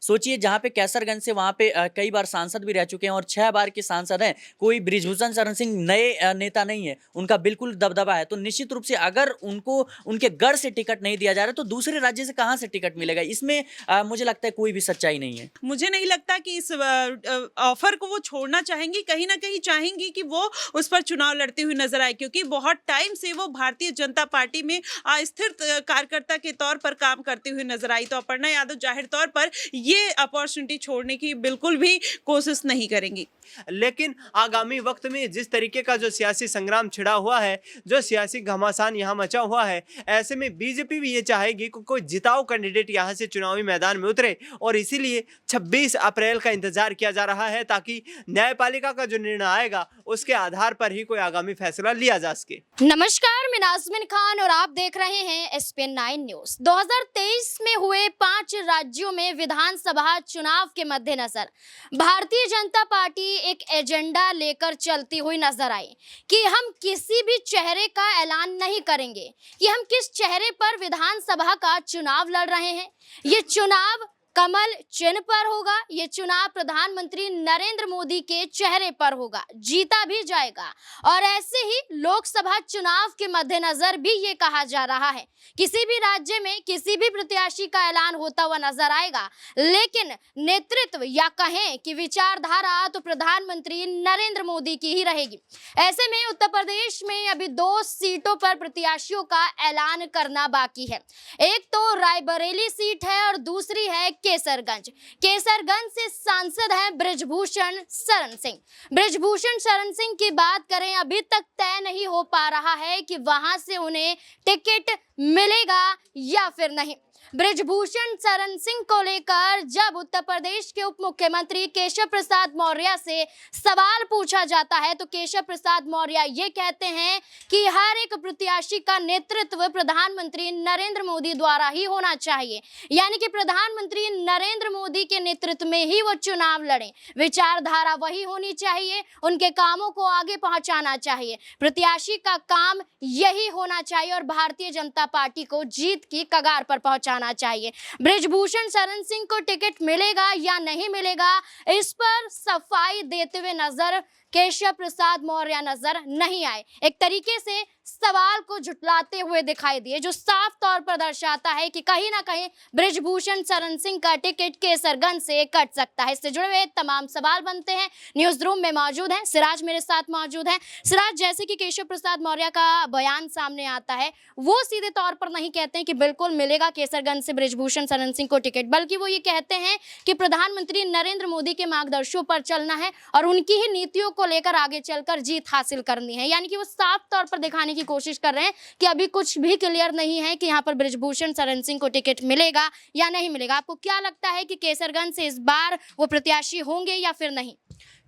सोचिए जहाँ पे कैसरगंज से वहाँ पे कई बार सांसद भी रह चुके हैं और 6 बार के सांसद हैं। कोई बृजभूषण शरण सिंह नए नेता नहीं है, उनका बिल्कुल दबदबा है। तो निश्चित रूप से अगर उनको उनके गढ़ से टिकट नहीं दिया जा रहा है तो दूसरे राज्य से कहाँ से टिकट मिलेगा? इसमें मुझे लगता है कोई भी सच्चाई नहीं है। मुझे नहीं लगता कि इस ऑफर को वो छोड़ना चाहेंगी, कहीं ना कहीं चाहेंगी कि वो उस पर चुनाव लड़ते हुए नजर आए, क्योंकि बहुत टाइम से वो भारतीय जनता पार्टी में अस्थिर कार्यकर्ता के तौर पर काम करते हुए नजर आई। तो अपर्णा यादव जाहिर तौर पर ये अपॉर्चुनिटी छोड़ने की बिल्कुल भी कोशिश नहीं करेंगी। लेकिन आगामी वक्त में जिस तरीके का जो सियासी संग्राम छिड़ा हुआ है, जो सियासी घमासान यहाँ मचा हुआ है, ऐसे में बीजेपी भी ये चाहेगी कि कोई जिताऊ कैंडिडेट यहाँ से चुनावी मैदान में उतरे और इसीलिए 26 अप्रैल का इंतजार किया जा रहा है ताकि न्यायपालिका का जो निर्णय आएगा उसके आधार पर ही कोई आगामी फैसला लिया जा सके। नमस्कार, मैं नाज़मीन खान और आप देख रहे हैं SPN9 न्यूज। 2023 में हुए 5 राज्यों में विधानसभा चुनाव के मद्देनजर भारतीय जनता पार्टी एक एजेंडा लेकर चलती हुई नजर आई कि हम किसी भी चेहरे का ऐलान नहीं करेंगे कि हम किस चेहरे पर विधानसभा का चुनाव लड़ रहे हैं। ये चुनाव कमल चिन्ह पर होगा, ये चुनाव प्रधानमंत्री नरेंद्र मोदी के चेहरे पर होगा, जीता भी जाएगा। और ऐसे ही लोकसभा चुनाव के मद्देनजर भी ये कहा जा रहा है किसी भी राज्य में किसी भी प्रत्याशी का ऐलान होता हुआ नजर आएगा, लेकिन नेतृत्व या कहें कि विचारधारा तो प्रधानमंत्री नरेंद्र मोदी की ही रहेगी। ऐसे में उत्तर प्रदेश में अभी 2 सीटों पर प्रत्याशियों का ऐलान करना बाकी है। एक तो रायबरेली सीट है और दूसरी है केसरगंज। केसरगंज से सांसद हैं बृजभूषण शरण सिंह। बृजभूषण शरण सिंह की बात करें, अभी तक तय नहीं हो पा रहा है कि वहां से उन्हें टिकट मिलेगा या फिर नहीं। बृजभूषण शरण सिंह को लेकर जब उत्तर प्रदेश के उप मुख्यमंत्री केशव प्रसाद मौर्य से सवाल पूछा जाता है तो केशव प्रसाद मौर्य ये कहते हैं कि हर एक प्रत्याशी का नेतृत्व प्रधानमंत्री नरेंद्र मोदी द्वारा ही होना चाहिए, यानी कि प्रधानमंत्री नरेंद्र मोदी के नेतृत्व में ही वो चुनाव लड़ें। विचारधारा वही होनी चाहिए, उनके कामों को आगे पहुंचाना चाहिए, प्रत्याशी का काम यही होना चाहिए और भारतीय जनता पार्टी को जीत की कगार पर पहुंचाना चाहिए। बृजभूषण शरण सिंह को टिकट मिलेगा या नहीं मिलेगा, इस पर सफाई देते हुए नजर केशव प्रसाद मौर्य नजर नहीं आए। एक तरीके से सवाल को झुटलाते हुए दिखाई दिए, जो साफ तौर पर दर्शाता है कि कहीं ना कहीं बृजभूषण शरण सिंह का टिकट केसरगंज से कट सकता है। इससे जुड़े हुए तमाम सवाल बनते हैं। न्यूज रूम में मौजूद हैं सिराज, मेरे साथ मौजूद हैं। सिराज, जैसे कि केशव प्रसाद मौर्य का बयान सामने आता है, वो सीधे तौर पर नहीं कहते हैं कि बिल्कुल मिलेगा केसरगंज से बृजभूषण शरण सिंह को टिकट, बल्कि वो ये कहते हैं कि प्रधानमंत्री नरेंद्र मोदी के मार्गदर्शनों पर चलना है और उनकी ही नीतियों को लेकर आगे चलकर जीत हासिल करनी है। यानी कि वो साफ तौर पर दिखाने की कोशिश कर रहे हैं कि अभी कुछ भी क्लियर नहीं है कि यहाँ पर बृजभूषण शरण सिंह को टिकट मिलेगा या नहीं मिलेगा। आपको क्या लगता है कि केसरगंज से इस बार वो प्रत्याशी होंगे या फिर नहीं?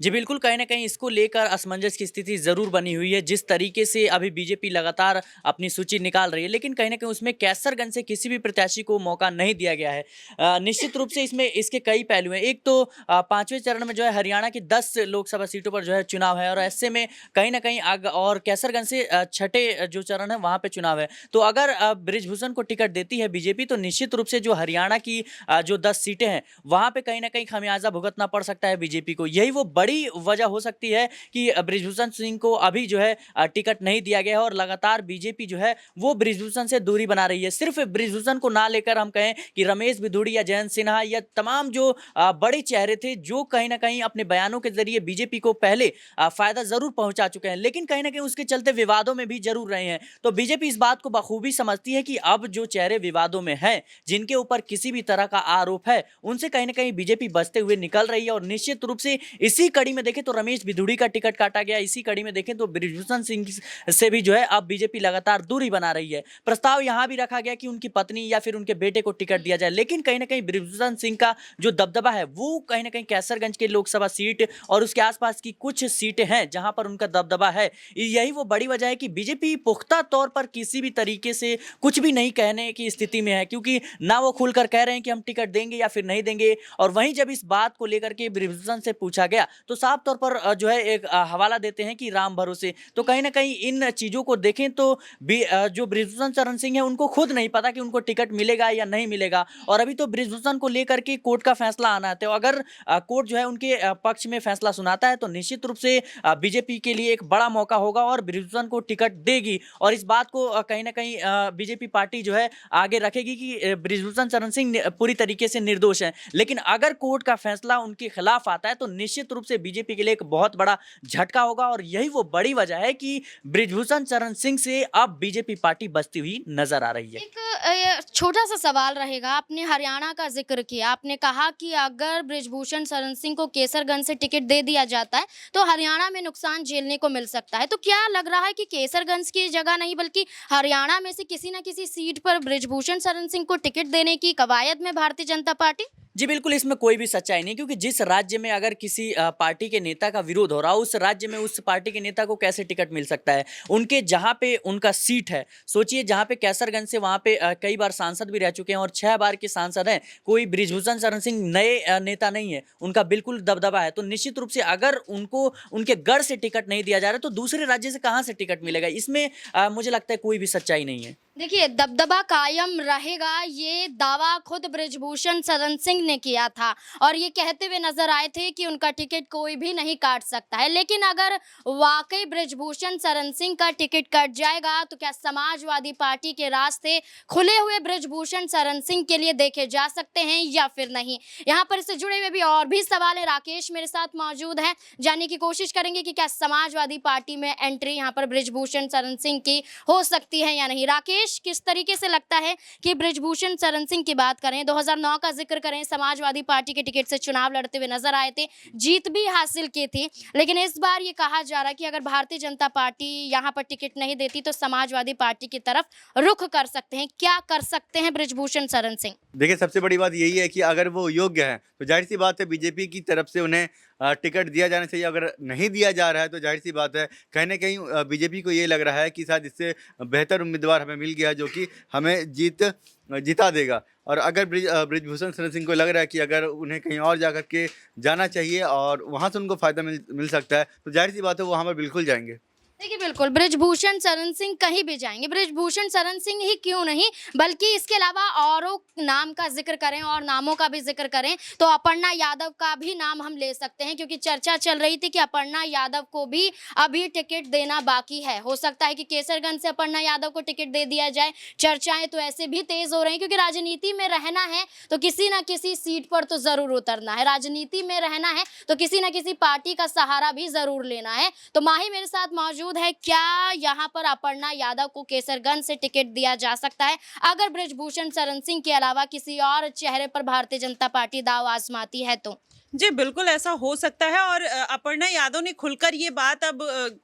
जी बिल्कुल, कहीं ना कहीं इसको लेकर असमंजस की स्थिति ज़रूर बनी हुई है। जिस तरीके से अभी बीजेपी लगातार अपनी सूची निकाल रही है, लेकिन कहीं ना कहीं उसमें कैसरगंज से किसी भी प्रत्याशी को मौका नहीं दिया गया है। निश्चित रूप से इसमें इसके कई पहलू हैं। एक तो 5वें चरण में जो है हरियाणा की 10 लोकसभा सीटों पर जो है चुनाव है और ऐसे में कहीं ना कहीं और कैसरगंज से 6ठे जो चरण है वहाँ पर चुनाव है। तो अगर बृजभूषण को टिकट देती है बीजेपी तो निश्चित रूप से जो हरियाणा की जो 10 सीटें हैं वहाँ पर कहीं ना कहीं खमियाजा भुगतना पड़ सकता है बीजेपी को। यही वो बड़ी वजह हो सकती है कि बृजभूषण सिंह को अभी जो है टिकट नहीं दिया गया है और लगातार बीजेपी जो है वो बृजभूषण से दूरी बना रही है। सिर्फ बृजभूषण को ना लेकर हम कहें कि रमेश बिधूड़ी या जयंत सिन्हा या तमाम जो बड़े चेहरे थे जो कहीं ना कहीं अपने बयानों के जरिए बीजेपी को पहले फायदा जरूर पहुंचा चुके हैं, लेकिन कहीं ना कहीं उसके चलते विवादों में भी जरूर रहे हैं। तो बीजेपी इस बात को बखूबी समझती है कि अब जो चेहरे विवादों में हैं, जिनके ऊपर किसी भी तरह का आरोप है, उनसे कहीं ना कहीं बीजेपी बचते हुए निकल रही है। और निश्चित रूप से इसी कड़ी में देखें तो रमेश बिधूड़ी का टिकट काटा गया, इसी कड़ी में देखें तो बृजभूषण सिंह से भी जो है अब बीजेपी लगातार दूरी बना रही है। प्रस्ताव यहां भी रखा गया कि उनकी पत्नी या फिर उनके बेटे को टिकट दिया जाए, लेकिन कहीं ना कहीं बृजभूषण सिंह का जो दबदबा है वो कहीं ना कहीं कैसरगंज के लोकसभा सीट और उसके आसपास की कुछ सीटें हैं जहां पर उनका दबदबा है। यही वो बड़ी वजह है कि बीजेपी पुख्ता तौर पर किसी भी तरीके से कुछ भी नहीं कहने की स्थिति में है, क्योंकि ना वो खुलकर कह रहे हैं कि हम टिकट देंगे या फिर नहीं देंगे। और वहीं जब इस बात को लेकर के बृजभूषण से पूछा गया तो साफ तौर पर जो है एक हवाला देते हैं कि राम भरोसे। तो कहीं ना कहीं इन चीज़ों को देखें तो जो बृजभूषण शरण सिंह है उनको खुद नहीं पता कि उनको टिकट मिलेगा या नहीं मिलेगा, और अभी तो बृजभूषण को लेकर के कोर्ट का फैसला आना है। तो अगर कोर्ट जो है उनके पक्ष में फैसला सुनाता है तो निश्चित रूप से बीजेपी के लिए एक बड़ा मौका होगा और बृजभूषण को टिकट देगी, और इस बात को कहीं ना कहीं बीजेपी पार्टी जो है आगे रखेगी कि बृजभूषण शरण सिंह पूरी तरीके से निर्दोष है। लेकिन अगर कोर्ट का फैसला उनके खिलाफ आता है तो निश्चित रूप से बीजेपी के लिए एक बहुत बड़ा झटका होगा, और यही वो बड़ी वजह है कि बृजभूषण शरण सिंह से अब बीजेपी पार्टी बचती हुई नजर आ रही है। एक छोटा सा सवाल रहेगा, आपने हरियाणा का जिक्र किया, आपने कहा कि अगर बृजभूषण शरण सिंह को केसरगंज से टिकट दे दिया जाता है तो हरियाणा में नुकसान झेलने को मिल सकता है। तो क्या लग रहा है कि केसरगंज की जगह नहीं बल्कि हरियाणा में से किसी न किसी सीट पर बृजभूषण शरण सिंह को टिकट देने की कवायद में भारतीय जनता पार्टी? जी बिल्कुल, इसमें कोई भी सच्चाई नहीं, क्योंकि जिस राज्य में अगर किसी पार्टी के नेता का विरोध हो रहा हो, उस राज्य में उस पार्टी के नेता को कैसे टिकट मिल सकता है? उनके जहां पे उनका सीट है, सोचिए जहां पे कैसरगंज से वहां पे कई बार सांसद भी रह चुके हैं और 6 बार के सांसद हैं। कोई बृजभूषण शरण सिंह नए नेता नहीं है, उनका बिल्कुल दबदबा है। तो निश्चित रूप से अगर उनको उनके गढ़ से टिकट नहीं दिया जा रहा तो दूसरे राज्य से कहाँ से टिकट मिलेगा? इसमें मुझे लगता है कोई भी सच्चाई नहीं है। देखिए, दबदबा कायम रहेगा, ये दावा खुद बृजभूषण शरण सिंह ने किया था और ये कहते हुए नजर आए थे कि उनका टिकट कोई भी नहीं काट सकता है। लेकिन अगर वाकई बृजभूषण शरण सिंह का टिकट कट जाएगा तो क्या समाजवादी पार्टी के रास्ते खुले हुए बृजभूषण शरण सिंह के लिए देखे जा सकते हैं या फिर नहीं? यहाँ पर इससे जुड़े हुए भी और भी सवाल है। राकेश मेरे साथ मौजूद है, जानने की कोशिश करेंगे कि क्या समाजवादी पार्टी में एंट्री यहाँ पर बृजभूषण शरण सिंह की हो सकती है या नहीं। राकेश, किस तरीके से लगता है कि बृजभूषण शरण सिंह की बात करें, 2009 का जिक्र करें, समाजवादी पार्टी के टिकट से चुनाव लड़ते हुए नजर आए थे, जीत भी हासिल की थी, लेकिन इस बार ये कहा जा रहा है कि अगर भारतीय जनता पार्टी यहाँ पर टिकट नहीं देती तो समाजवादी पार्टी की तरफ रुख कर सकते हैं। क्या कर सकते हैं बृजभूषण शरण सिंह? देखिए, सबसे बड़ी बात यही है कि अगर वो योग्य है तो जाहिर सी बात है बीजेपी की तरफ से उन्हें टिकट दिया जाना चाहिए। अगर नहीं दिया जा रहा है तो जाहिर सी बात है कहीं ना कहीं बीजेपी को ये लग रहा है कि शायद इससे बेहतर उम्मीदवार हमें मिल गया जो कि हमें जिता देगा। और अगर बृजभूषण शरण सिंह को लग रहा है कि अगर उन्हें कहीं और जाकर के जाना चाहिए और वहाँ से उनको फ़ायदा मिल सकता है तो जाहिर सी बात है वो वहाँ पर बिल्कुल जाएंगे। देखिए, बिल्कुल बृजभूषण शरण सिंह कहीं भी जाएंगे। बृजभूषण शरण सिंह ही क्यों नहीं, बल्कि इसके अलावा औरों नाम का जिक्र करें और नामों का भी जिक्र करें तो अपर्णा यादव का भी नाम हम ले सकते हैं, क्योंकि चर्चा चल रही थी कि अपर्णा यादव को भी अभी टिकट देना बाकी है। हो सकता है कि केसरगंज से अपर्णा यादव को टिकट दे दिया जाए। चर्चाएं तो ऐसे भी तेज हो रही हैं, क्योंकि राजनीति में रहना है तो किसी ना किसी सीट पर तो जरूर उतरना है, राजनीति में रहना है तो किसी ना किसी पार्टी का सहारा भी जरूर लेना है। तो माही मेरे साथ मौजूद है, क्या यहाँ पर अपर्णा यादव को केसरगंज से टिकट दिया जा सकता है अगर बृजभूषण शरण सिंह के अलावा किसी और चेहरे पर भारतीय जनता पार्टी दाव आजमाती है तो? जी बिल्कुल ऐसा हो सकता है, और अपर्णा यादव ने खुलकर ये बात अब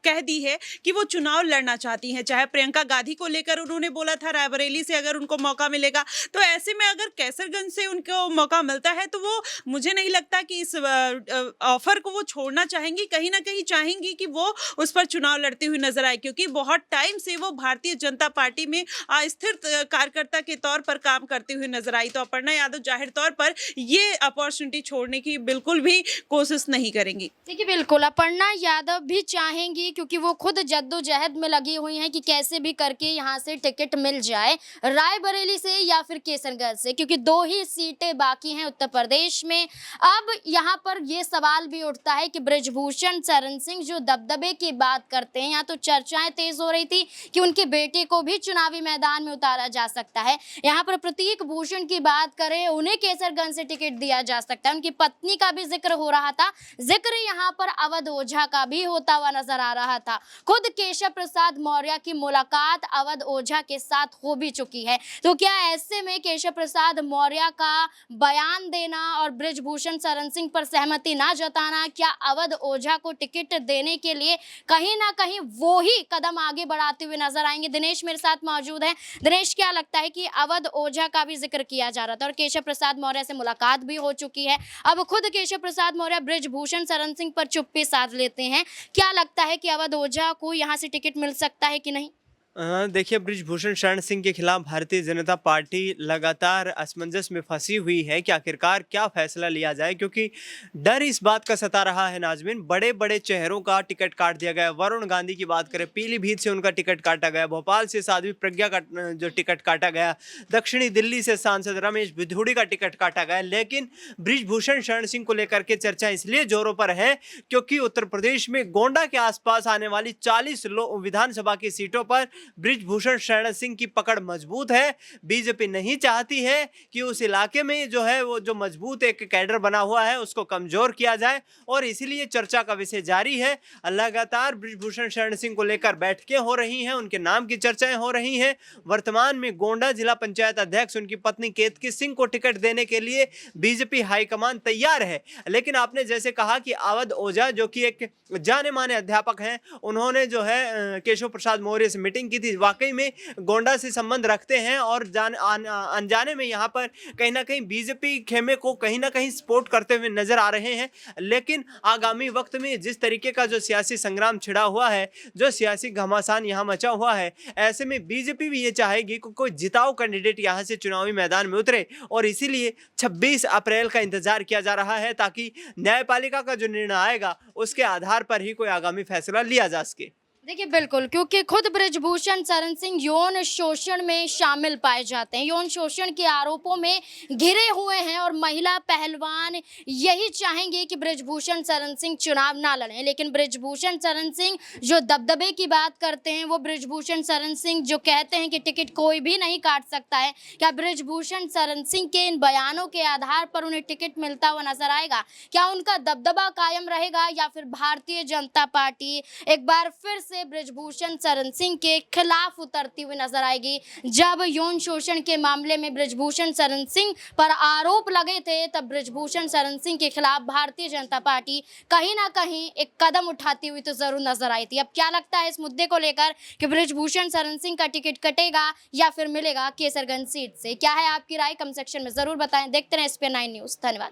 कह दी है कि वो चुनाव लड़ना चाहती हैं। चाहे प्रियंका गांधी को लेकर उन्होंने बोला था रायबरेली से अगर उनको मौका मिलेगा, तो ऐसे में अगर कैसरगंज से उनको मौका मिलता है तो वो, मुझे नहीं लगता कि इस ऑफर को वो छोड़ना चाहेंगी। कहीं ना कहीं चाहेंगी कि वो उस पर चुनाव लड़ती हुई नजर आए, क्योंकि बहुत टाइम से वो भारतीय जनता पार्टी में अस्थिर कार्यकर्ता के तौर पर काम करती हुई नजर आई। तो अपर्णा यादव जाहिर तौर पर ये अपॉर्चुनिटी छोड़ने की बिल्कुल भी कोशिश नहीं करेंगी। देखिए, बिल्कुल अपर्णा यादव भी चाहेंगी, क्योंकि वो खुद जद्दोजहद में लगी हुई हैं कि कैसे भी करके यहाँ से टिकट मिल जाए, रायबरेली से या फिर केसरगंज से, क्योंकि 2 ही सीटें बाकी हैं उत्तर प्रदेश में। अब यहाँ पर ये सवाल भी उठता है कि बृजभूषण शरण सिंह जो दबदबे की बात करते हैं, यहाँ तो चर्चाएं तेज हो रही थी कि उनके बेटे को भी चुनावी मैदान में उतारा जा सकता है। यहाँ पर प्रतीक भूषण की बात करें, उन्हें केसरगंज से टिकट दिया जा सकता है। उनकी पत्नी का भी जिक्र हो रहा था, जिक्र यहाँ पर अवध ओझा का भी होता हुआ नजर आ रहा था। खुद केशव प्रसाद मौर्य की मुलाकात अवध ओझा के साथ हो भी चुकी है। तो क्या ऐसे में केशव प्रसाद मौर्य का बयान देना और बृजभूषण शरण सिंह पर सहमति ना जताना, क्या अवध ओझा को टिकट देने के लिए कहीं ना कहीं वो ही कदम आगे बढ़ाते हुए नजर आएंगे? दिनेश मेरे साथ मौजूद है। दिनेश, क्या लगता है कि अवध ओझा का भी जिक्र किया जा रहा था और केशव प्रसाद मौर्य से मुलाकात भी हो चुकी है, अब खुद केशव प्रसाद मौर्य बृजभूषण शरण सिंह पर चुप्पी साध लेते हैं, क्या लगता है कि अवध ओझा को यहां से टिकट मिल सकता है कि नहीं? देखिए, बृजभूषण शरण सिंह के खिलाफ भारतीय जनता पार्टी लगातार असमंजस में फंसी हुई है कि आखिरकार क्या फैसला लिया जाए, क्योंकि डर इस बात का सता रहा है नाजमीन। बड़े बड़े चेहरों का टिकट काट दिया गया। वरुण गांधी की बात करें, पीलीभीत से उनका टिकट काटा गया, भोपाल से साध्वी प्रज्ञा का जो टिकट काटा गया, दक्षिणी दिल्ली से सांसद रमेश बिधूड़ी का टिकट काटा गया। लेकिन बृजभूषण शरण सिंह को लेकर के चर्चा इसलिए जोरों पर है क्योंकि उत्तर प्रदेश में गोंडा के आसपास आने वाली 40 विधानसभा की सीटों पर बृजभूषण शरण सिंह की पकड़ मजबूत है। बीजेपी नहीं चाहती है कि उस इलाके में जो है वो जो मजबूत एक कैडर बना हुआ है उसको कमजोर किया जाए, और इसीलिए चर्चा का विषय जारी है। लगातार बृजभूषण शरण सिंह को लेकर बैठकें हो रही हैं, उनके नाम की चर्चाएं हो रही हैं। वर्तमान में गोंडा जिला पंचायत अध्यक्ष उनकी पत्नी केतकी सिंह को टिकट देने के लिए बीजेपी हाईकमान तैयार है। लेकिन आपने जैसे कहा कि अवध ओझा जो कि एक जाने माने अध्यापक हैं, उन्होंने जो है केशव प्रसाद मौर्य से मीटिंग की थी। वाकई में गोंडा से संबंध रखते हैं और अनजाने में यहाँ पर कहीं ना कहीं बीजेपी खेमे को कहीं ना कहीं सपोर्ट करते हुए नजर आ रहे हैं। लेकिन आगामी वक्त में जिस तरीके का जो सियासी संग्राम छिड़ा हुआ है, जो सियासी घमासान यहाँ मचा हुआ है, ऐसे में बीजेपी भी ये चाहेगी कि कोई जिताऊ कैंडिडेट यहाँ से चुनावी मैदान में उतरे, और इसीलिए 26 अप्रैल का इंतजार किया जा रहा है ताकि न्यायपालिका का जो निर्णय आएगा उसके आधार पर ही कोई आगामी फैसला लिया जा सके। देखिए बिल्कुल, क्योंकि खुद बृजभूषण शरण सिंह यौन शोषण में शामिल पाए जाते हैं, यौन शोषण के आरोपों में घिरे हुए हैं, और महिला पहलवान यही चाहेंगे कि बृजभूषण शरण सिंह चुनाव ना लड़ें। लेकिन बृजभूषण शरण सिंह जो दबदबे की बात करते हैं, वो बृजभूषण शरण सिंह जो कहते हैं कि टिकट कोई भी नहीं काट सकता है, क्या बृजभूषण शरण सिंह के इन बयानों के आधार पर उन्हें टिकट मिलता हुआ नजर आएगा? क्या उनका दबदबा कायम रहेगा, या फिर भारतीय जनता पार्टी एक बार फिर से बृजभूषण शरण सिंह के खिलाफ उतरती हुई नजर आएगी? जब यौन शोषण के मामले में बृजभूषण शरण सिंह पर आरोप लगे थे, तब बृजभूषण शरण सिंह के खिलाफ भारतीय जनता पार्टी कहीं ना कहीं एक कदम उठाती हुई तो जरूर नजर आई थी। अब क्या लगता है इस मुद्दे को लेकर कि बृजभूषण शरण सिंह का टिकट कटेगा या फिर मिलेगा केसरगंज सीट से? क्या है आपकी राय? कमेंट सेक्शन में जरूर बताएं। देखते रहे SPN9 न्यूज। धन्यवाद।